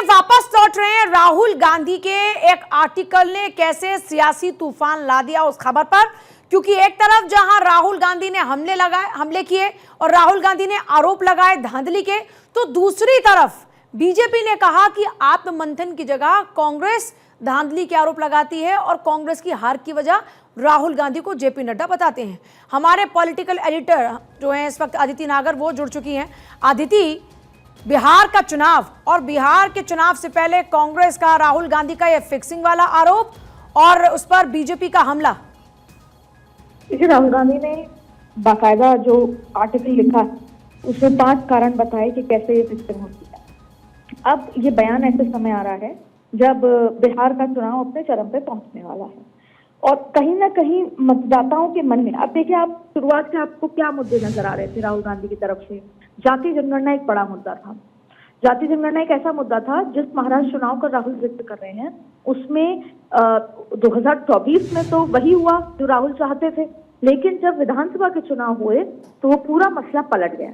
वापस लौट रहे हैं राहुल गांधी के एक आर्टिकल ने कैसे सियासी तूफान ला दिया उस खबर पर, क्योंकि एक तरफ जहां राहुल गांधी ने हमले किए और राहुल गांधी ने आरोप लगाए धांधली के, तो दूसरी तरफ बीजेपी ने कहा कि आत्ममंथन की जगह कांग्रेस धांधली के आरोप लगाती है और कांग्रेस की हार की वजह राहुल गांधी को जेपी नड्डा बताते हैं। हमारे पॉलिटिकल एडिटर जो हैं इस वक्त अदिति नागर, वो जुड़ चुकी हैं। अदिति, बिहार का चुनाव और बिहार के चुनाव से पहले कांग्रेस का राहुल गांधी का ये फिक्सिंग वाला आरोप और उस पर बीजेपी का हमला। देखिए, राहुल गांधी ने बाकायदा जो आर्टिकल लिखा उसमें 5 कारण बताए कि कैसे ये फिक्सिंग होती है। अब ये बयान ऐसे समय आ रहा है जब बिहार का चुनाव अपने चरम पे पहुंचने वाला है और कहीं ना कहीं मतदाताओं के मन में, अब देखिए, आप शुरुआत से आपको क्या मुद्दे नजर आ रहे थे राहुल गांधी की तरफ से। जाति जनगणना एक बड़ा मुद्दा था। जाति जनगणना एक ऐसा मुद्दा था जिस महाराष्ट्र चुनाव का राहुल जिक्र कर रहे हैं उसमें 2024 में तो वही हुआ जो राहुल चाहते थे, लेकिन जब विधानसभा के चुनाव हुए तो वो पूरा मसला पलट गया।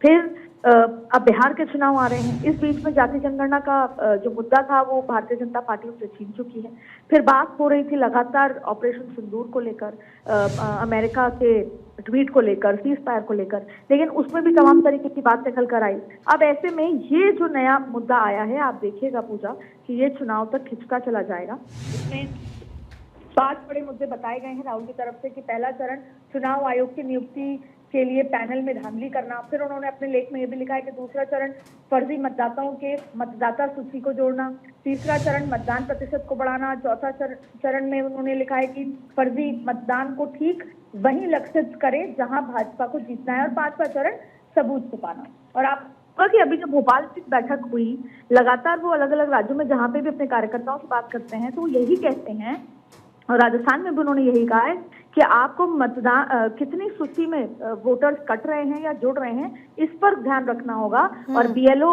फिर अब बिहार के चुनाव आ रहे हैं, इस बीच में जाति जनगणना का जो मुद्दा था वो भारतीय जनता पार्टी उसे छीन चुकी है। फिर बात हो रही थी लगातार ऑपरेशन सिंदूर को लेकर, अमेरिका के ट्वीट को लेकर, सीज फायर को लेकर, लेकिन उसमें भी तमाम तरीके की बात निकल कर आई। अब ऐसे में ये जो नया मुद्दा आया है, आप देखिएगा पूजा कि ये चुनाव तक खिंचता चला जाएगा। इसमें 5 बड़े मुद्दे बताए गए हैं राहुल की तरफ से कि पहला चरण चुनाव आयोग की नियुक्ति के लिए पैनल में धांधली करना। फिर उन्होंने अपने लेख में यह भी लिखा है कि दूसरा चरण फर्जी मतदाताओं के मतदाता सूची को जोड़ना, तीसरा चरण मतदान प्रतिशत को बढ़ाना, चौथा चरण में उन्होंने लिखा है कि फर्जी मतदान को ठीक वहीं लक्षित करे जहां भाजपा को जीतना है, और 5वां चरण सबूत छुपाना। और आप कि अभी जो भोपाल की बैठक हुई, लगातार वो अलग अलग राज्यों में जहां पे भी अपने कार्यकर्ताओं से बात करते हैं तो वो यही कहते हैं, और राजस्थान में भी उन्होंने यही कहा है कि आपको मतदान कितनी सूची में वोटर्स कट रहे हैं या जुड़ रहे हैं, इस पर ध्यान रखना होगा और बीएलओ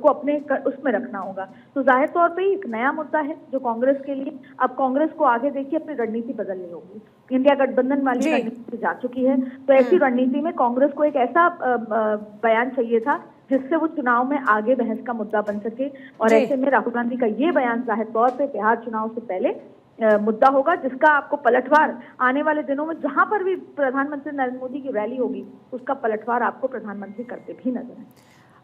को अपने उसमें रखना होगा। तो जाहिर तौर पे एक नया मुद्दा है जो कांग्रेस के लिए। अब कांग्रेस को आगे देखिए अपनी रणनीति बदलनी होगी। इंडिया गठबंधन वाली रणनीति जा चुकी है, तो ऐसी रणनीति में कांग्रेस को एक ऐसा बयान चाहिए था जिससे वो चुनाव में आगे बहस का मुद्दा बन सके, और ऐसे में राहुल गांधी का ये बयान जाहिर तौर पे बिहार चुनाव से पहले मुद्दा होगा, जिसका आपको पलटवार आने वाले दिनों में जहां पर भी प्रधानमंत्री नरेंद्र मोदी की रैली होगी उसका पलटवार आपको प्रधानमंत्री करते भी नजर आए।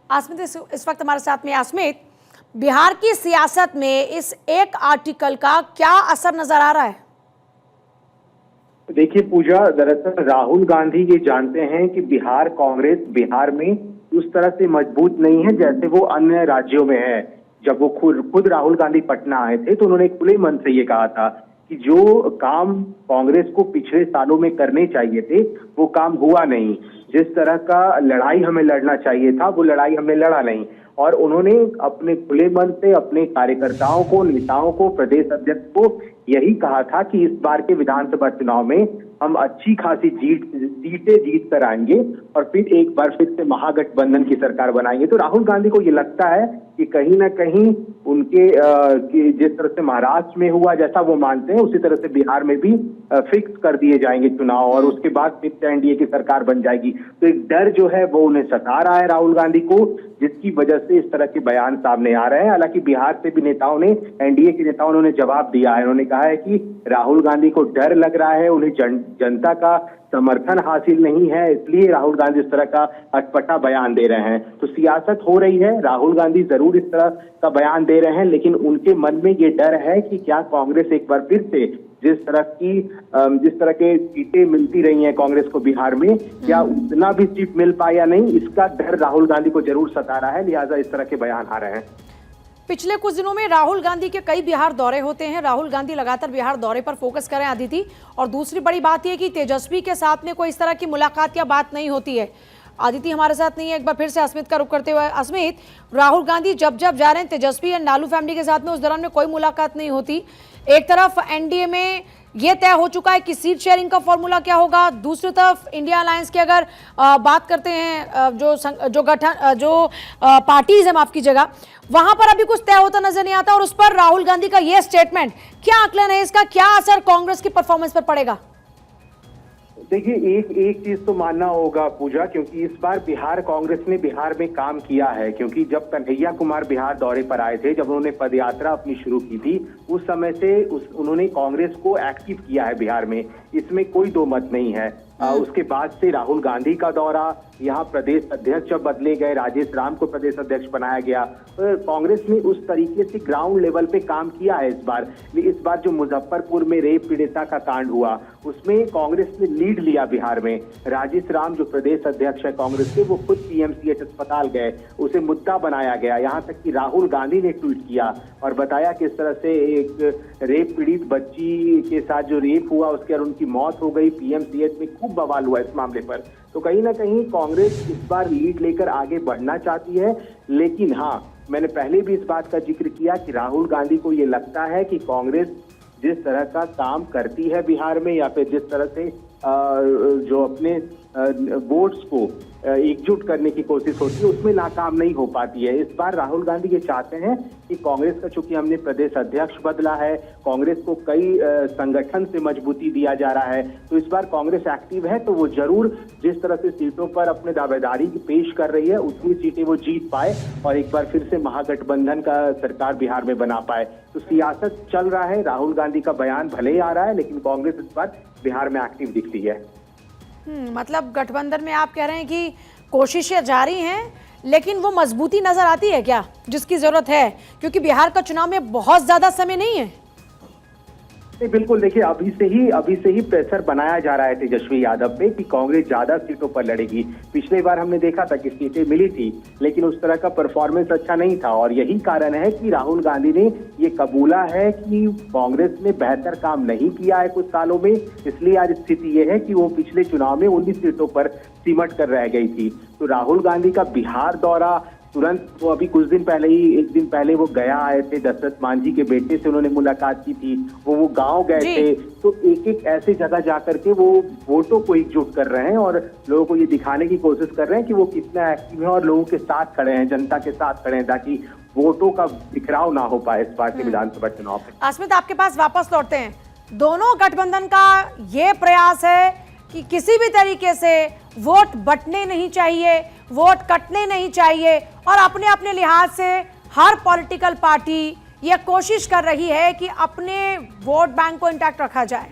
आसमित इस वक्त हमारे साथ में। आसमित, बिहार की सियासत में इस एक आर्टिकल का क्या असर नजर आ रहा है? देखिए पूजा, दरअसल राहुल गांधी ये जानते हैं कि बिहार कांग्रेस बिहार में उस तरह से मजबूत नहीं है जैसे वो अन्य राज्यों में है। जब वो खुद राहुल गांधी पटना आए थे तो उन्होंने खुले मन से ये कहा था कि जो काम कांग्रेस को पिछले सालों में करने चाहिए थे वो काम हुआ नहीं, जिस तरह का लड़ाई हमें लड़ना चाहिए था वो लड़ाई हमने लड़ा नहीं। और उन्होंने अपने खुले मन से अपने कार्यकर्ताओं को, नेताओं को, प्रदेश अध्यक्ष को यही कहा था कि इस बार के विधानसभा चुनाव में हम अच्छी खासी सीटें जीत कर आएंगे और फिर एक बार फिर से महागठबंधन की सरकार बनाएंगे। तो राहुल गांधी को ये लगता है कि कहीं ना कहीं उनके जिस तरह से महाराष्ट्र में हुआ जैसा वो मानते हैं उसी तरह से बिहार में भी फिक्स कर दिए जाएंगे चुनाव और उसके बाद फिर से एनडीए की सरकार बन जाएगी। तो एक डर जो है वो उन्हें सता रहा है राहुल गांधी को, जिसकी वजह से इस तरह के बयान सामने आ रहे हैं। हालांकि बिहार से भी नेताओं ने, एनडीए के नेताओं ने जवाब दिया है। उन्होंने कहा है कि राहुल गांधी को डर लग रहा है, उन्हें जनता का समर्थन हासिल नहीं है, इसलिए राहुल गांधी इस तरह का अटपटा बयान दे रहे हैं। तो सियासत हो रही है, राहुल गांधी जरूर इस तरह का बयान दे रहे हैं, लेकिन उनके मन में ये डर है कि क्या कांग्रेस एक बार फिर से जिस तरह के सीटें मिलती रही हैं कांग्रेस को बिहार में, क्या उतना भी सीट मिल पाए या नहीं, इसका डर राहुल गांधी को जरूर सता रहा है, लिहाजा इस तरह के बयान आ रहे हैं। पिछले कुछ दिनों में राहुल गांधी के कई बिहार दौरे होते हैं। राहुल गांधी लगातार बिहार दौरे पर फोकस करें अदिति, और दूसरी बड़ी बात यह कि तेजस्वी के साथ में कोई इस तरह की मुलाकात या बात नहीं होती है। अदिति हमारे साथ नहीं है, एक बार फिर से अस्मित का रुख करते हुए। अस्मित, राहुल गांधी जब जा रहे हैं तेजस्वी एंड लालू फैमिली के साथ में, उस दौरान में कोई मुलाकात नहीं होती। एक तरफ एनडीए में ये तय हो चुका है कि सीट शेयरिंग का फॉर्मूला क्या होगा, दूसरी तरफ इंडिया अलायंस की अगर बात करते हैं जो पार्टीज है, माफ कीजिएगा, वहां पर अभी कुछ तय होता नजर नहीं आता, और उस पर राहुल गांधी का ये स्टेटमेंट, क्या आकलन है इसका, क्या असर कांग्रेस की परफॉर्मेंस पर पड़ेगा? देखिए, एक चीज तो मानना होगा पूजा, क्योंकि इस बार बिहार कांग्रेस ने बिहार में काम किया है। क्योंकि जब कन्हैया कुमार बिहार दौरे पर आए थे, जब उन्होंने पदयात्रा अपनी शुरू की थी, उस समय से उन्होंने कांग्रेस को एक्टिव किया है बिहार में, इसमें कोई दो मत नहीं है। उसके बाद से राहुल गांधी का दौरा, यहाँ प्रदेश अध्यक्ष जब बदले गए, राजेश राम को प्रदेश अध्यक्ष बनाया गया, तो कांग्रेस ने उस तरीके से ग्राउंड लेवल पे काम किया है इस बार जो मुजफ्फरपुर में रेप पीड़िता का कांड हुआ, उसमें कांग्रेस ने लीड लिया बिहार में। राजेश राम जो प्रदेश अध्यक्ष है कांग्रेस के, वो खुद पीएमसीएच अस्पताल गए, उसे मुद्दा बनाया गया। यहाँ तक कि राहुल गांधी ने ट्वीट किया और बताया किस तरह से एक रेप पीड़ित बच्ची के साथ जो रेप हुआ, उसके और उनकी मौत हो गई, पीएमसीएच में खूब बवाल हुआ इस मामले पर। तो कहीं ना कहीं कांग्रेस इस बार लीड लेकर आगे बढ़ना चाहती है। लेकिन हाँ, मैंने पहले भी इस बात का जिक्र किया कि राहुल गांधी को ये लगता है कि कांग्रेस जिस तरह का काम करती है बिहार में, या फिर जिस तरह से जो अपने वोट्स को एकजुट करने की कोशिश होती है, उसमें नाकाम नहीं हो पाती है। इस बार राहुल गांधी ये चाहते हैं कि कांग्रेस का, चूंकि हमने प्रदेश अध्यक्ष बदला है, कांग्रेस को कई संगठन से मजबूती दिया जा रहा है, तो इस बार कांग्रेस एक्टिव है, तो वो जरूर जिस तरह से सीटों पर अपने दावेदारी पेश कर रही है, उतनी सीटें वो जीत पाए और एक बार फिर से महागठबंधन का सरकार बिहार में बना पाए। तो सियासत चल रहा है, राहुल गांधी का बयान भले ही आ रहा है, लेकिन कांग्रेस इस बार बिहार में एक्टिव दिखती है। मतलब गठबंधन में आप कह रहे हैं कि कोशिशें जारी हैं, लेकिन वो मजबूती नजर आती है क्या जिसकी जरूरत है? क्योंकि बिहार का चुनाव में बहुत ज्यादा समय नहीं है। बिल्कुल, देखिए, अभी से ही प्रेशर बनाया जा रहा है तेजस्वी यादव पे कि कांग्रेस ज्यादा सीटों पर लड़ेगी। पिछले बार हमने देखा था कि सीटें मिली थी, लेकिन उस तरह का परफॉर्मेंस अच्छा नहीं था, और यही कारण है कि राहुल गांधी ने ये कबूला है कि कांग्रेस ने बेहतर काम नहीं किया है कुछ सालों में, इसलिए आज स्थिति ये है कि वो पिछले चुनाव में 19 सीटों पर सिमट कर रह गई थी। तो राहुल गांधी का बिहार दौरा तुरंत, वो अभी कुछ दिन पहले ही, एक दिन पहले वो गया आए थे, दशरथ मांझी के बेटे से उन्होंने मुलाकात की थी, वो गांव गए थे। तो एक एक ऐसी जगह जाकर के वो वोटों को एकजुट कर रहे हैं और लोगों को ये दिखाने की कोशिश कर रहे हैं कि वो कितना एक्टिव है और लोगों के साथ खड़े हैं, जनता के साथ खड़े हैं, ताकि वोटों का बिखराव ना हो पाए इस बार के विधानसभा चुनाव में। अस्मित, आपके पास वापस लौटते हैं। दोनों गठबंधन का ये प्रयास है कि किसी भी तरीके से वोट बंटने नहीं चाहिए, वोट कटने नहीं चाहिए, और अपने अपने लिहाज से हर पॉलिटिकल पार्टी ये कोशिश कर रही है कि अपने वोट बैंक को इंटैक्ट रखा जाए।